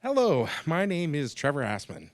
Hello, my name is Trevor Assman,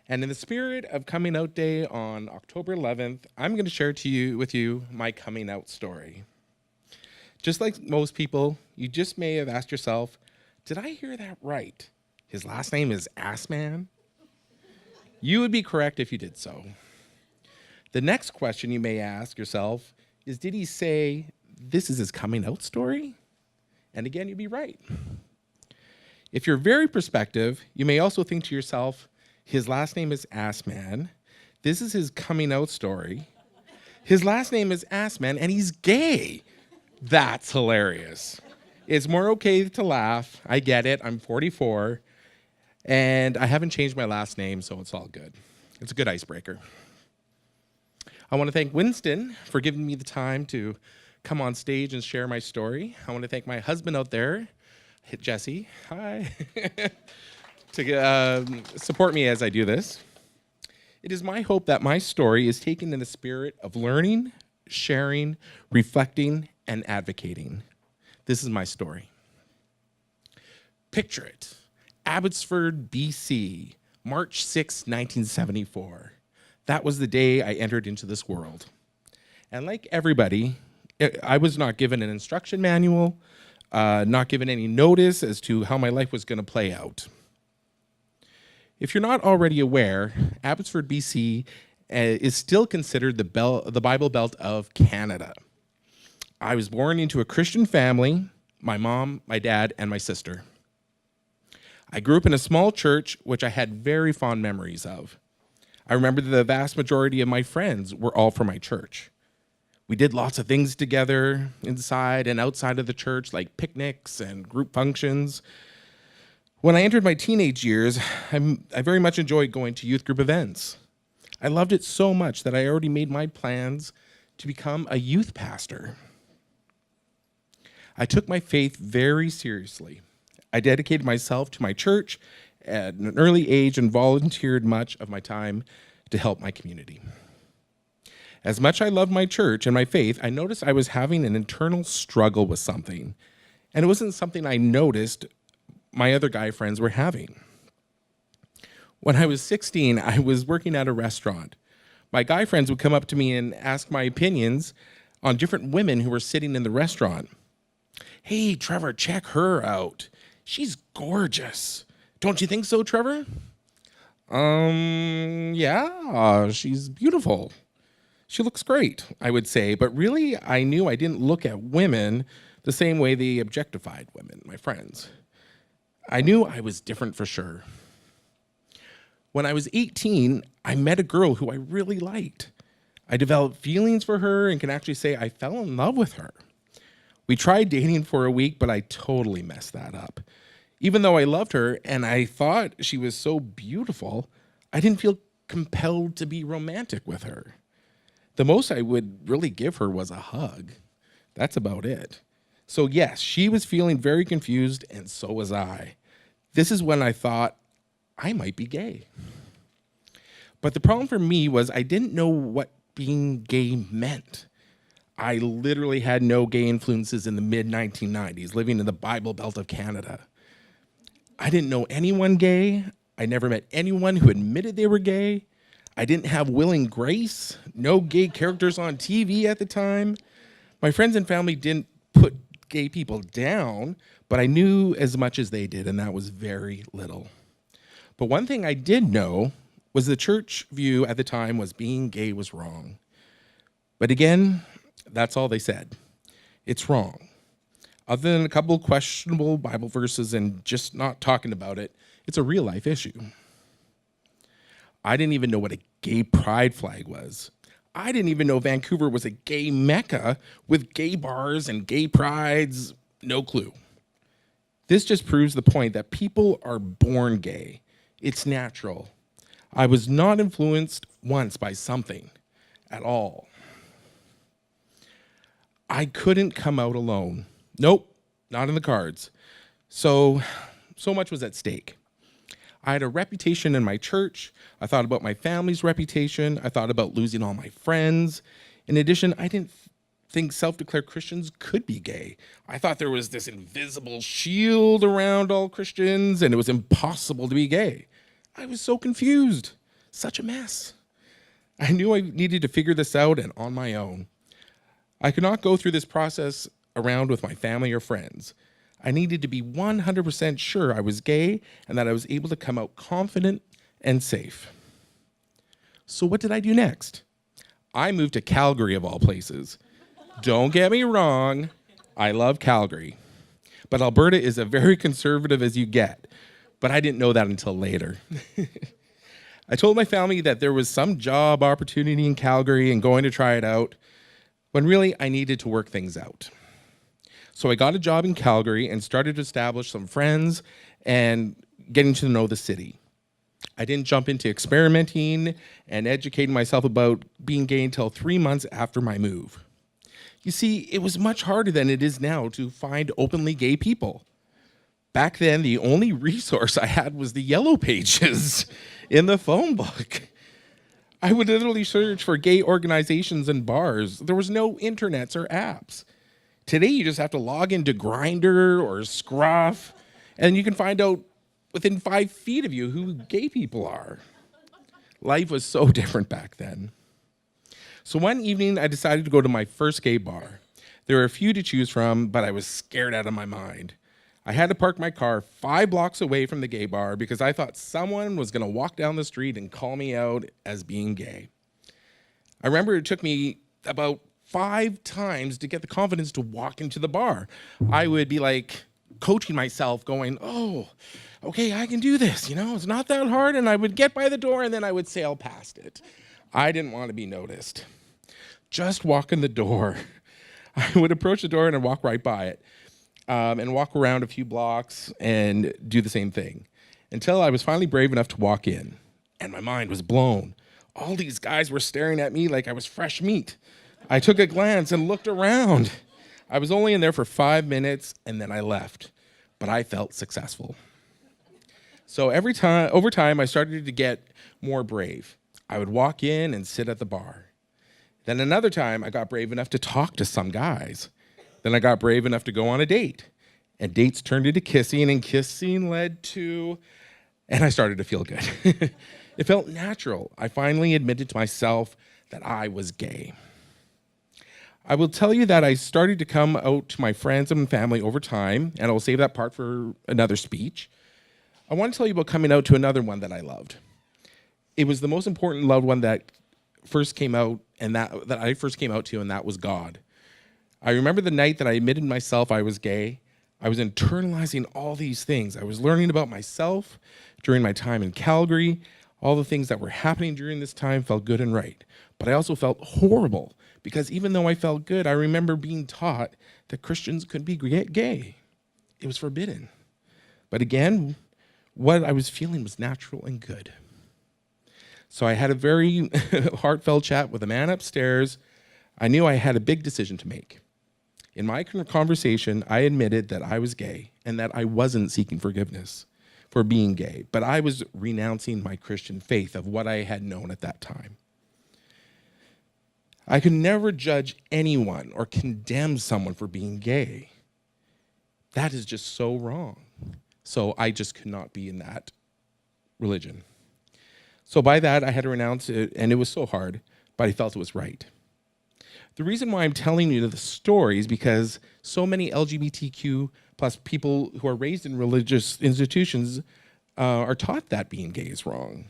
and in the spirit of Coming Out Day on October 11th, I'm going to share with you my coming out story. Just like most people, you just may have asked yourself, did I hear that right? His last name is Assman? You would be correct if you did so. The next question you may ask yourself is, did he say this is his coming out story? And again, you'd be right. If you're very perspective, you may also think to yourself, his last name is Assman. This is his coming out story. His last name is Assman, and he's gay. That's hilarious. It's more okay to laugh. I get it. I'm 44, and I haven't changed my last name, so it's all good. It's a good icebreaker. I want to thank Winston for giving me the time to come on stage and share my story. I want to thank my husband out there, Jesse, hi, to support me as I do this. It is my hope that my story is taken in the spirit of learning, sharing, reflecting, and advocating. This is my story. Picture it, Abbotsford, BC, March 6, 1974. That was the day I entered into this world. And like everybody, I was not given an instruction manual, not given any notice as to how my life was going to play out. If you're not already aware, Abbotsford, BC is still considered the Bible Belt of Canada. I was born into a Christian family, my mom, my dad, and my sister. I grew up in a small church, which I had very fond memories of. I remember the vast majority of my friends were all from my church. We did lots of things together inside and outside of the church, like picnics and group functions. When I entered my teenage years, I very much enjoyed going to youth group events. I loved it so much that I already made my plans to become a youth pastor. I took my faith very seriously. I dedicated myself to my church at an early age and volunteered much of my time to help my community. As much as I loved my church and my faith, I noticed I was having an internal struggle with something. And it wasn't something I noticed my other guy friends were having. When I was 16, I was working at a restaurant. My guy friends would come up to me and ask my opinions on different women who were sitting in the restaurant. Hey, Trevor, check her out. She's gorgeous. Don't you think so, Trevor? Yeah, she's beautiful. She looks great, I would say, but really I knew I didn't look at women the same way they objectified women, my friends. I knew I was different for sure. When I was 18, I met a girl who I really liked. I developed feelings for her and can actually say I fell in love with her. We tried dating for a week, but I totally messed that up. Even though I loved her and I thought she was so beautiful, I didn't feel compelled to be romantic with her. The most I would really give her was a hug. That's about it. So yes, she was feeling very confused, and so was I. This is when I thought I might be gay. But the problem for me was I didn't know what being gay meant. I literally had no gay influences in the mid-1990s, living in the Bible Belt of Canada. I didn't know anyone gay. I never met anyone who admitted they were gay. I didn't have Will and Grace, no gay characters on TV at the time. My friends and family didn't put gay people down, but I knew as much as they did, and that was very little. But one thing I did know was the church view at the time was being gay was wrong. But again, that's all they said. It's wrong. Other than a couple questionable Bible verses and just not talking about it, it's a real life issue. I didn't even know what a gay pride flag was. I didn't even know Vancouver was a gay mecca with gay bars and gay prides. No clue. This just proves the point that people are born gay. It's natural. I was not influenced once by something at all. I couldn't come out alone. Nope, not in the cards. So much was at stake. I had a reputation in my church. I thought about my family's reputation. I thought about losing all my friends. In addition, I didn't think self-declared Christians could be gay. I thought there was this invisible shield around all Christians and it was impossible to be gay. I was so confused, such a mess. I knew I needed to figure this out and on my own. I could not go through this process around with my family or friends. I needed to be 100% sure I was gay and that I was able to come out confident and safe. So what did I do next? I moved to Calgary of all places. Don't get me wrong, I love Calgary. But Alberta is as very conservative as you get. But I didn't know that until later. I told my family that there was some job opportunity in Calgary and going to try it out, when really I needed to work things out. So I got a job in Calgary and started to establish some friends and getting to know the city. I didn't jump into experimenting and educating myself about being gay until 3 months after my move. You see, it was much harder than it is now to find openly gay people. Back then, the only resource I had was the yellow pages in the phone book. I would literally search for gay organizations and bars. There was no internets or apps. Today, you just have to log into Grindr or Scruff, and you can find out within 5 feet of you who gay people are. Life was so different back then. So one evening, I decided to go to my first gay bar. There were a few to choose from, but I was scared out of my mind. I had to park my car 5 blocks away from the gay bar because I thought someone was gonna walk down the street and call me out as being gay. I remember it took me about 5 times to get the confidence to walk into the bar. I would be like coaching myself going, oh, okay, I can do this, it's not that hard. And I would get by the door and then I would sail past it. I didn't want to be noticed. Just walk in the door. I would approach the door and I'd walk right by it. And walk around a few blocks and do the same thing until I was finally brave enough to walk in. And my mind was blown. All these guys were staring at me like I was fresh meat. I took a glance and looked around. I was only in there for 5 minutes and then I left, but I felt successful. So over time, I started to get more brave. I would walk in and sit at the bar. Then another time, I got brave enough to talk to some guys. Then I got brave enough to go on a date. And dates turned into kissing, and kissing led to... And I started to feel good. It felt natural. I finally admitted to myself that I was gay. I will tell you that I started to come out to my friends and family over time, and I'll save that part for another speech. I want to tell you about coming out to another one that I loved. It was the most important loved one that first came out, and that I first came out to, and that was God. I remember the night that I admitted myself I was gay. I was internalizing all these things. I was learning about myself during my time in Calgary. All the things that were happening during this time felt good and right. But I also felt horrible because even though I felt good, I remember being taught that Christians could be gay. It was forbidden. But again, what I was feeling was natural and good. So I had a very heartfelt chat with a man upstairs. I knew I had a big decision to make. In my conversation, I admitted that I was gay and that I wasn't seeking forgiveness for being gay, but I was renouncing my Christian faith of what I had known at that time. I could never judge anyone or condemn someone for being gay. That is just so wrong. So I just could not be in that religion. So by that, I had to renounce it, and it was so hard, but I felt it was right. The reason why I'm telling you the story is because so many LGBTQ plus people who are raised in religious institutions are taught that being gay is wrong.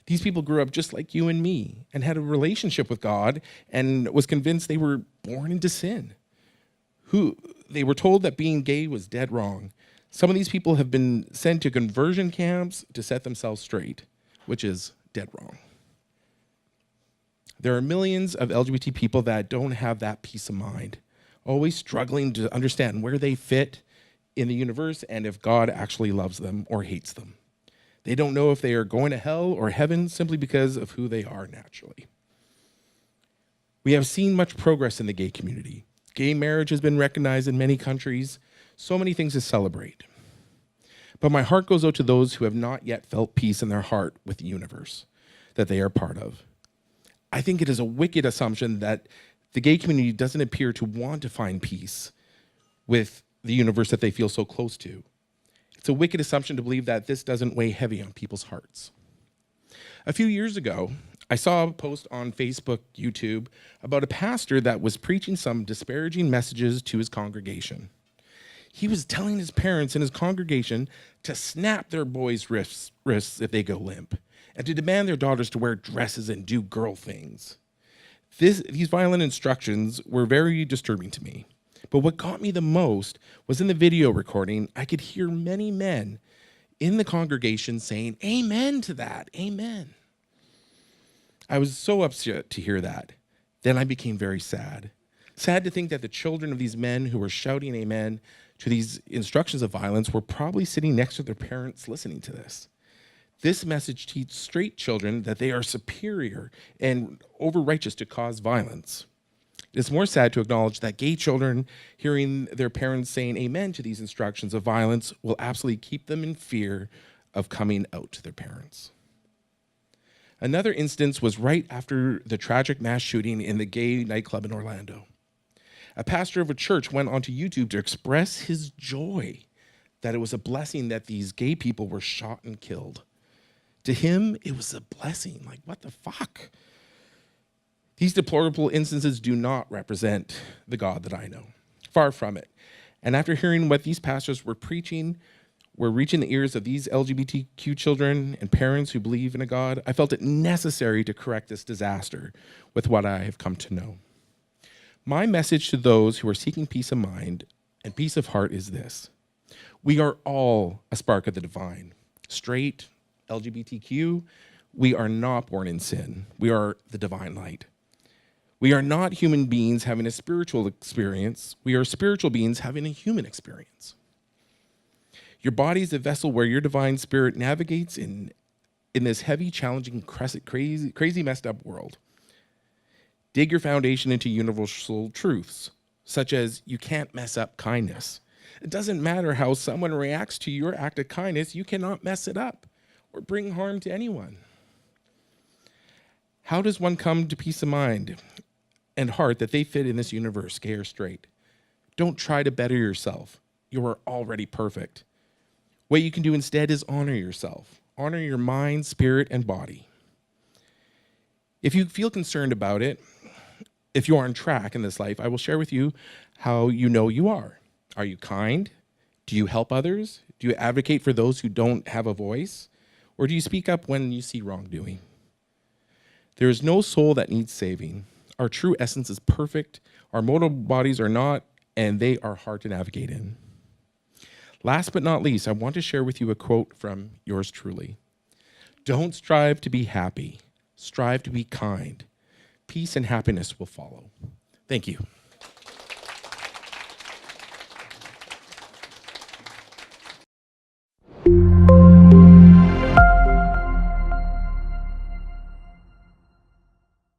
These people grew up just like you and me and had a relationship with God and was convinced they were born into sin. They were told that being gay was dead wrong. Some of these people have been sent to conversion camps to set themselves straight, which is dead wrong. There are millions of LGBT people that don't have that peace of mind, always struggling to understand where they fit in the universe and if God actually loves them or hates them. They don't know if they are going to hell or heaven simply because of who they are naturally. We have seen much progress in the gay community. Gay marriage has been recognized in many countries, so many things to celebrate. But my heart goes out to those who have not yet felt peace in their heart with the universe that they are part of. I think it is a wicked assumption that The gay community doesn't appear to want to find peace with the universe that they feel so close to. It's a wicked assumption to believe that this doesn't weigh heavy on people's hearts. A few years ago, I saw a post on Facebook, YouTube, about a pastor that was preaching some disparaging messages to his congregation. He was telling his parents and his congregation to snap their boys' wrists if they go limp, and to demand their daughters to wear dresses and do girl things. These violent instructions were very disturbing to me. But what got me the most was in the video recording, I could hear many men in the congregation saying, "Amen to that, amen." I was so upset to hear that. Then I became very sad. Sad to think that the children of these men who were shouting amen to these instructions of violence were probably sitting next to their parents listening to this. This message teaches straight children that they are superior and over-righteous to cause violence. It's more sad to acknowledge that gay children hearing their parents saying amen to these instructions of violence will absolutely keep them in fear of coming out to their parents. Another instance was right after the tragic mass shooting in the gay nightclub in Orlando. A pastor of a church went onto YouTube to express his joy that it was a blessing that these gay people were shot and killed. To him, it was a blessing. Like, what the fuck? These deplorable instances do not represent the God that I know. Far from it. And after hearing what these pastors were preaching, were reaching the ears of these LGBTQ children and parents who believe in a God, I felt it necessary to correct this disaster with what I have come to know. My message to those who are seeking peace of mind and peace of heart is this. We are all a spark of the divine. Straight, LGBTQ, we are not born in sin. We are the divine light. We are not human beings having a spiritual experience. We are spiritual beings having a human experience. Your body is the vessel where your divine spirit navigates in this heavy, challenging, crazy, messed up world. Dig your foundation into universal truths, such as you can't mess up kindness. It doesn't matter how someone reacts to your act of kindness, you cannot mess it up or bring harm to anyone. How does one come to peace of mind and heart that they fit in this universe, gay or straight? Don't try to better yourself. You are already perfect. What you can do instead is honor yourself. Honor your mind, spirit, and body. If you feel concerned about it, if you are on track in this life, I will share with you how you know you are. Are you kind? Do you help others? Do you advocate for those who don't have a voice? Or do you speak up when you see wrongdoing? There is no soul that needs saving. Our true essence is perfect. Our mortal bodies are not, and they are hard to navigate in. Last but not least, I want to share with you a quote from yours truly. Don't strive to be happy. Strive to be kind. Peace and happiness will follow. Thank you.